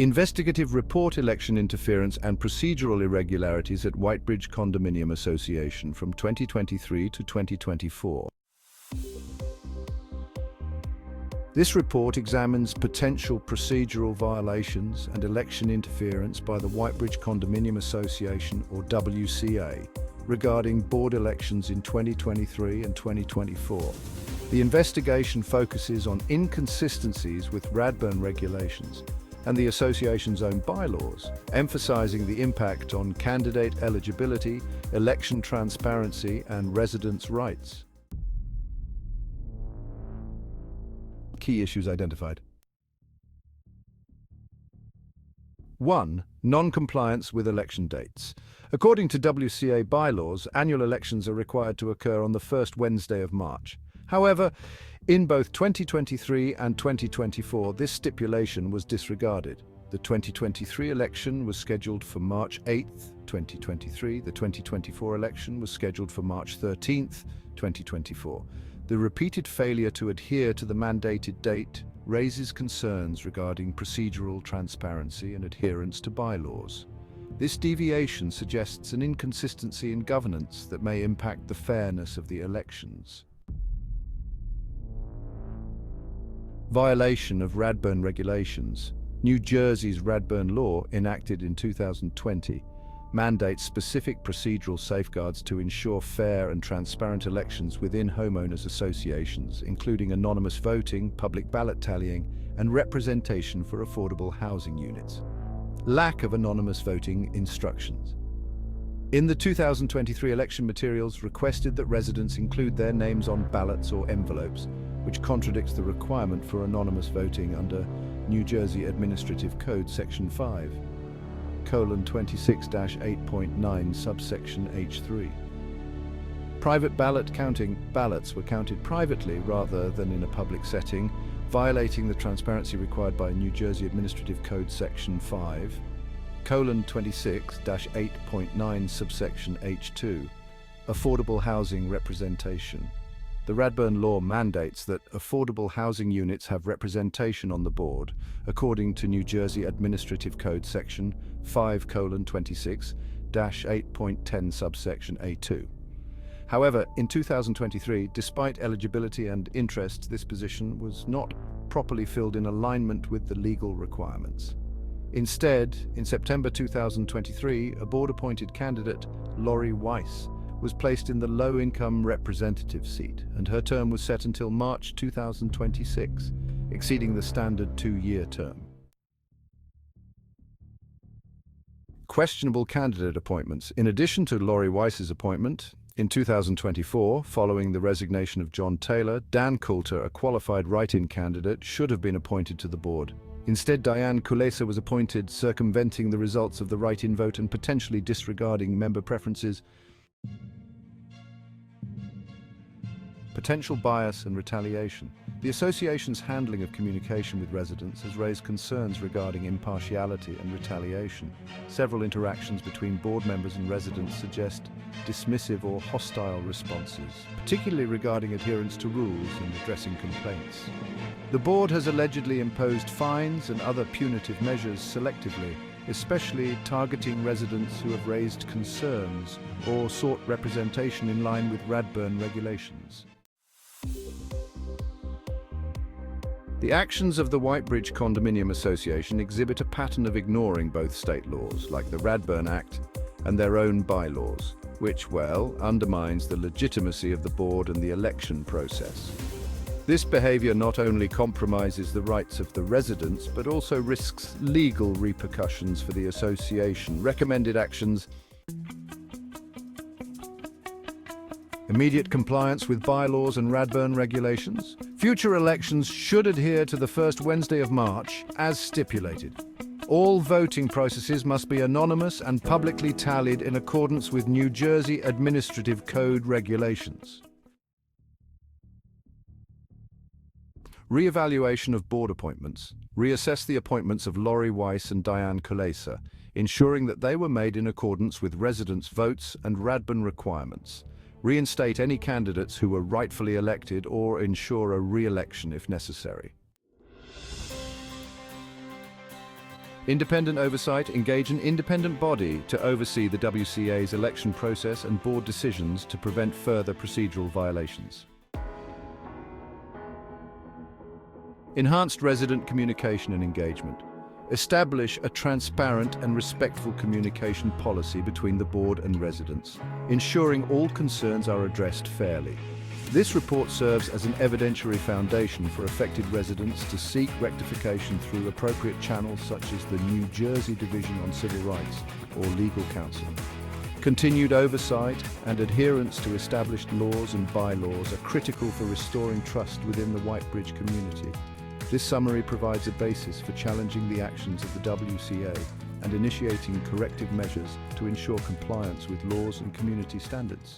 Investigative report election interference and procedural irregularities at Whitebridge Condominium Association from 2023 to 2024. This report examines potential procedural violations and election interference by the Whitebridge Condominium Association, or WCA, regarding board elections in 2023 and 2024. The investigation focuses on inconsistencies with Radburn regulations and the association's own bylaws, emphasizing the impact on candidate eligibility, election transparency, and residents' rights. Key issues identified. 1. Non-compliance with election dates. According to WCA bylaws, annual elections are required to occur on the first Wednesday of March. However, in both 2023 and 2024, this stipulation was disregarded. The 2023 election was scheduled for March 8, 2023. The 2024 election was scheduled for March 13, 2024. The repeated failure to adhere to the mandated date raises concerns regarding procedural transparency and adherence to bylaws. This deviation suggests an inconsistency in governance that may impact the fairness of the elections. Violation of Radburn regulations. New Jersey's Radburn law, enacted in 2020, mandates specific procedural safeguards to ensure fair and transparent elections within homeowners associations, including anonymous voting, public ballot tallying, and representation for affordable housing units. Lack of anonymous voting instructions. In the 2023 election materials requested that residents include their names on ballots or envelopes, which contradicts the requirement for anonymous voting under New Jersey Administrative Code Section 5:26-8.9 subsection H3. Private ballot counting. Ballots were counted privately rather than in a public setting, violating the transparency required by New Jersey Administrative Code Section 5:26-8.9 subsection H2. Affordable housing representation. The Radburn law mandates that affordable housing units have representation on the board, according to New Jersey Administrative Code Section 5:26-8.10 subsection A2. However, in 2023, despite eligibility and interest, this position was not properly filled in alignment with the legal requirements. Instead, in September 2023, a board-appointed candidate, Lori Weiss, was placed in the low-income representative seat, and her term was set until March 2026, exceeding the standard two-year term. Questionable candidate appointments. In addition to Lori Weiss's appointment, in 2024, following the resignation of John Taylor, Dan Coulter, a qualified write-in candidate, should have been appointed to the board. Instead, Diane Kulesa was appointed, circumventing the results of the write-in vote and potentially disregarding member preferences. Potential bias and retaliation. The association's handling of communication with residents has raised concerns regarding impartiality and retaliation. Several interactions between board members and residents suggest dismissive or hostile responses, particularly regarding adherence to rules and addressing complaints. The board has allegedly imposed fines and other punitive measures selectively, especially targeting residents who have raised concerns or sought representation in line with Radburn regulations. The actions of the Whitebridge Condominium Association exhibit a pattern of ignoring both state laws, like the Radburn Act, and their own bylaws, which, undermines the legitimacy of the board and the election process. This behavior not only compromises the rights of the residents, but also risks legal repercussions for the association. Recommended actions: immediate compliance with bylaws and Radburn regulations. Future elections should adhere to the first Wednesday of March, as stipulated. All voting processes must be anonymous and publicly tallied in accordance with New Jersey Administrative Code regulations. Re-evaluation of board appointments. Reassess the appointments of Lori Weiss and Diane Kulesa, ensuring that they were made in accordance with residents' votes and Radburn requirements. Reinstate any candidates who were rightfully elected or ensure a re-election if necessary. Independent oversight: engage an independent body to oversee the WCA's election process and board decisions to prevent further procedural violations. Enhanced resident communication and engagement. Establish a transparent and respectful communication policy between the board and residents, ensuring all concerns are addressed fairly. This report serves as an evidentiary foundation for affected residents to seek rectification through appropriate channels such as the New Jersey Division on Civil Rights or legal counsel. Continued oversight and adherence to established laws and bylaws are critical for restoring trust within the Whitebridge community. This summary provides a basis for challenging the actions of the WCA and initiating corrective measures to ensure compliance with laws and community standards.